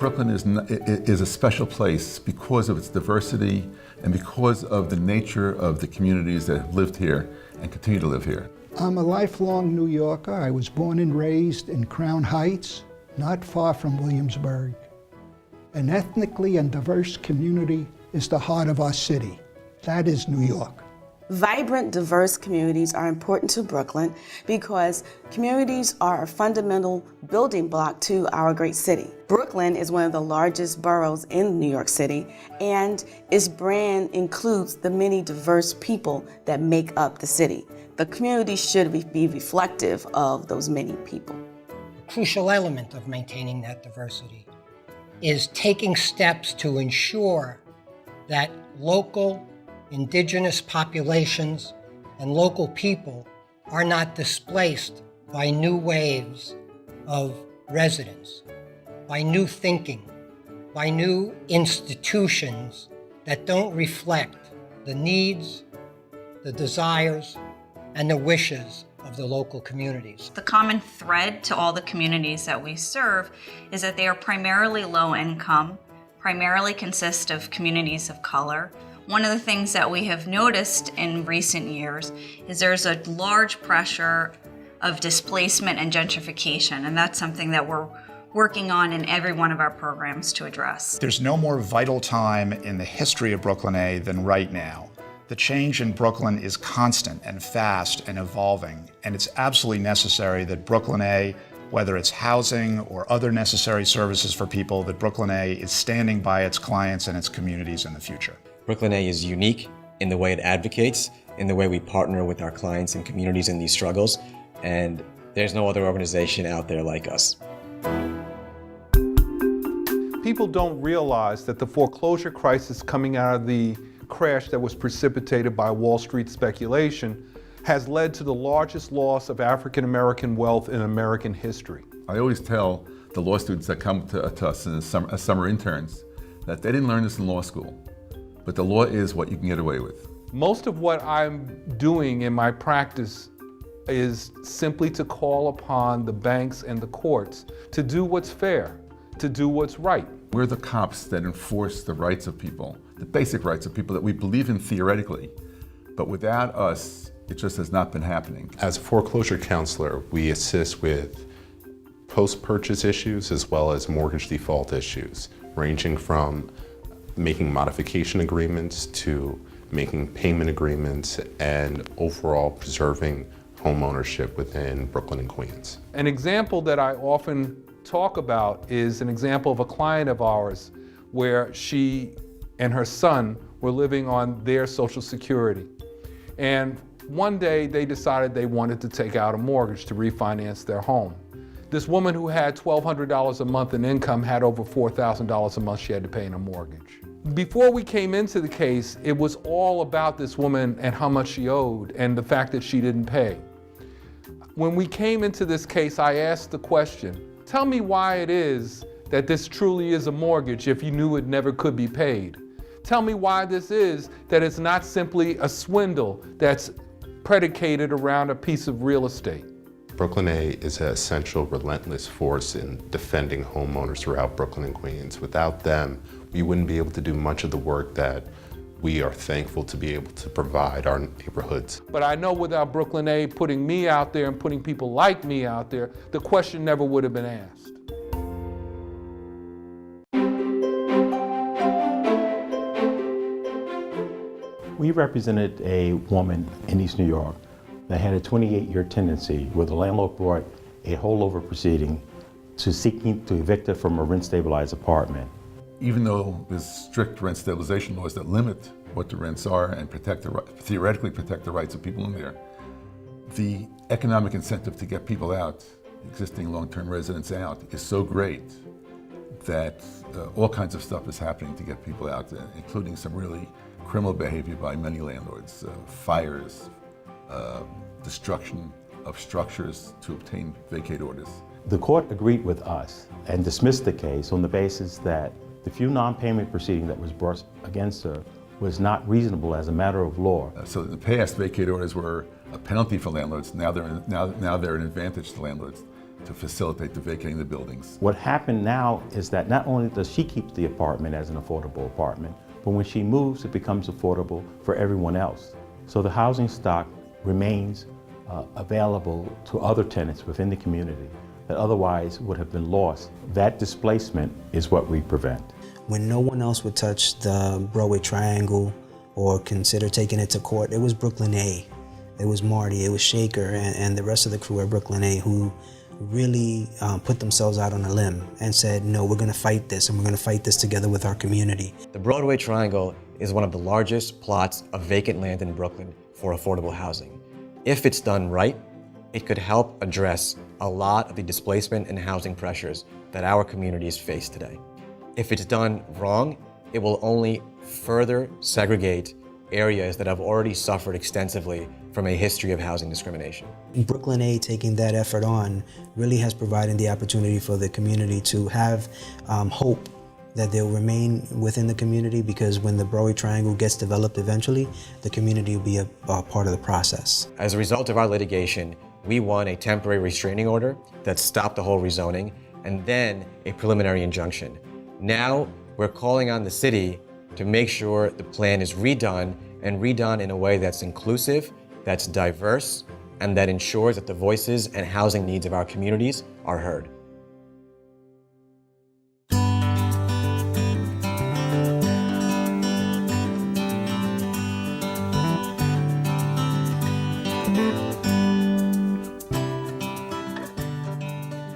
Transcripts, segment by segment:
Brooklyn is a special place because of its diversity and because of the nature of the communities that have lived here and continue to live here. I'm a lifelong New Yorker. I was born and raised in Crown Heights, not far from Williamsburg. An ethnically and diverse community is the heart of our city. That is New York. Vibrant, diverse communities are important to Brooklyn because communities are a fundamental building block to our great city. Brooklyn is one of the largest boroughs in New York City, and its brand includes the many diverse people that make up the city. The community should be reflective of those many people. A crucial element of maintaining that diversity is taking steps to ensure that local indigenous populations and local people are not displaced by new waves of residents, by new thinking, by new institutions that don't reflect the needs, the desires, and the wishes of the local communities. The common thread to all the communities that we serve is that they are primarily low income, primarily consist of communities of color. One of the things that we have noticed in recent years is there's a large pressure of displacement and gentrification, and that's something that we're working on in every one of our programs to address. There's no more vital time in the history of Brooklyn A than right now. The change in Brooklyn is constant and fast and evolving, and it's absolutely necessary that Brooklyn A, whether it's housing or other necessary services for people, that Brooklyn A is standing by its clients and its communities in the future. Brooklyn A is unique in the way it advocates, in the way we partner with our clients and communities in these struggles, and there's no other organization out there like us. People don't realize that the foreclosure crisis coming out of the crash that was precipitated by Wall Street speculation has led to the largest loss of African American wealth in American history. I always tell the law students that come to us as summer interns that they didn't learn this in law school, but the law is what you can get away with. Most of what I'm doing in my practice is simply to call upon the banks and the courts to do what's fair, to do what's right. We're the cops that enforce the rights of people, the basic rights of people that we believe in theoretically, but without us, it just has not been happening. As a foreclosure counselor, we assist with post-purchase issues as well as mortgage default issues, ranging from making modification agreements to making payment agreements and overall preserving home ownership within Brooklyn and Queens. An example that I often talk about is an example of a client of ours where she and her son were living on their Social Security. And one day they decided they wanted to take out a mortgage to refinance their home. This woman who had $1,200 a month in income had over $4,000 a month she had to pay in a mortgage. Before we came into the case, it was all about this woman and how much she owed and the fact that she didn't pay. When we came into this case, I asked the question, tell me why it is that this truly is a mortgage if you knew it never could be paid. Tell me why this is that it's not simply a swindle that's predicated around a piece of real estate. Brooklyn A is an essential, relentless force in defending homeowners throughout Brooklyn and Queens. Without them, we wouldn't be able to do much of the work that we are thankful to be able to provide our neighborhoods. But I know without Brooklyn A putting me out there and putting people like me out there, the question never would have been asked. We represented a woman in East New York that had a 28-year tenancy where the landlord brought a holdover proceeding to seeking to evict her from a rent-stabilized apartment. Even though there's strict rent stabilization laws that limit what the rents are and theoretically protect the rights of people in there, the economic incentive to get people out, existing long-term residents out, is so great that all kinds of stuff is happening to get people out, including some really criminal behavior by many landlords, fires, destruction of structures to obtain vacate orders. The court agreed with us and dismissed the case on the basis that the few non-payment proceeding that was brought against her was not reasonable as a matter of law. So in the past, vacate orders were a penalty for landlords. Now they're an advantage to landlords to facilitate the vacating of the buildings. What happened now is that not only does she keep the apartment as an affordable apartment, but when she moves, it becomes affordable for everyone else. So the housing stock remains available to other tenants within the community that otherwise would have been lost. That displacement is what we prevent. When no one else would touch the Broadway Triangle or consider taking it to court, it was Brooklyn A. It was Marty, it was Shaker, and the rest of the crew at Brooklyn A who really put themselves out on a limb and said, no, we're gonna fight this, and we're gonna fight this together with our community. The Broadway Triangle is one of the largest plots of vacant land in Brooklyn for affordable housing. If it's done right, it could help address a lot of the displacement and housing pressures that our communities face today. If it's done wrong, it will only further segregate areas that have already suffered extensively from a history of housing discrimination. Brooklyn A taking that effort on really has provided the opportunity for the community to have hope that they'll remain within the community, because when the Broadway Triangle gets developed eventually, the community will be a part of the process. As a result of our litigation, we won a temporary restraining order that stopped the whole rezoning, and then a preliminary injunction. Now, we're calling on the city to make sure the plan is redone, and redone in a way that's inclusive, that's diverse, and that ensures that the voices and housing needs of our communities are heard.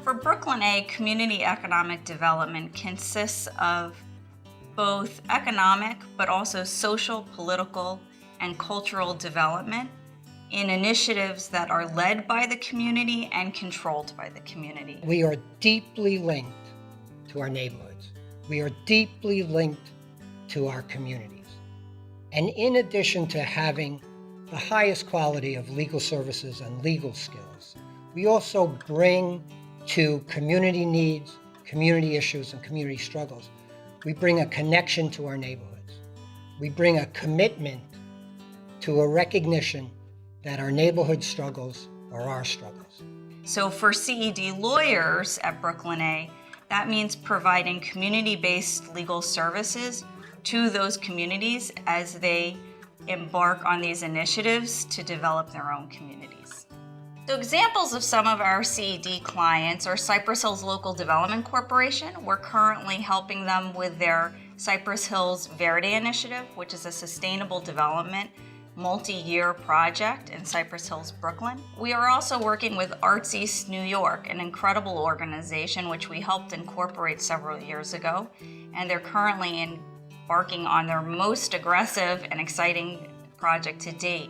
For Brooklyn A, community economic development consists of both economic but also social, political, and cultural development in initiatives that are led by the community and controlled by the community. We are deeply linked to our neighborhoods. We are deeply linked to our communities. And in addition to having the highest quality of legal services and legal skills, we also bring to community needs, community issues, and community struggles. We bring a connection to our neighborhoods. We bring a commitment to a recognition that our neighborhood struggles are our struggles. So for CED lawyers at Brooklyn A, that means providing community-based legal services to those communities as they embark on these initiatives to develop their own communities. So examples of some of our CED clients are Cypress Hills Local Development Corporation. We're currently helping them with their Cypress Hills Verde initiative, which is a sustainable development multi-year project in Cypress Hills, Brooklyn. We are also working with Arts East New York, an incredible organization which we helped incorporate several years ago, and they're currently embarking on their most aggressive and exciting project to date,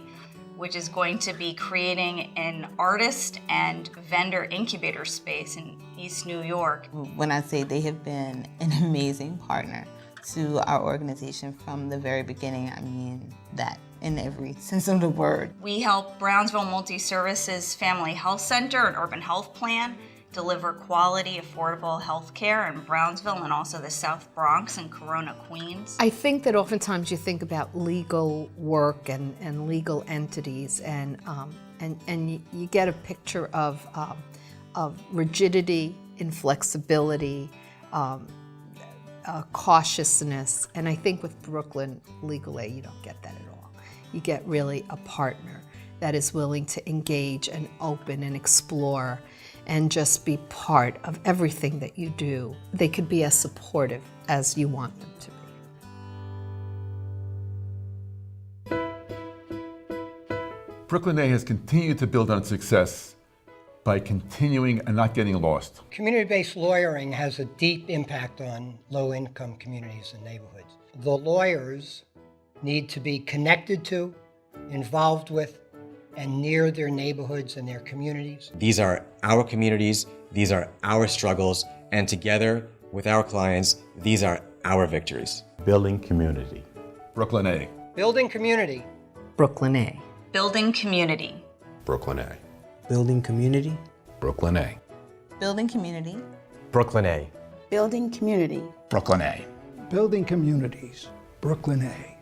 which is going to be creating an artist and vendor incubator space in East New York. When I say they have been an amazing partner to our organization from the very beginning, I mean that in every sense of the word. We help Brownsville Multi-Services Family Health Center, an urban health plan, deliver quality, affordable health care in Brownsville and also the South Bronx and Corona, Queens. I think that oftentimes you think about legal work and legal entities, and you get a picture of rigidity, inflexibility, cautiousness, and I think with Brooklyn Legal Aid you don't get that at all. You get really a partner that is willing to engage and open and explore and just be part of everything that you do. They could be as supportive as you want them to be. Brooklyn A has continued to build on its success by continuing and not getting lost. Community-based lawyering has a deep impact on low-income communities and neighborhoods. The lawyers need to be connected to, involved with, and near their neighborhoods and their communities. These are our communities, these are our struggles, and together with our clients, these are our victories. Building community. Brooklyn A. Building community. Brooklyn A. Building community. Brooklyn A. Building community. Brooklyn A. Building community. Brooklyn A. Building community. Brooklyn A. Building communities. Brooklyn A.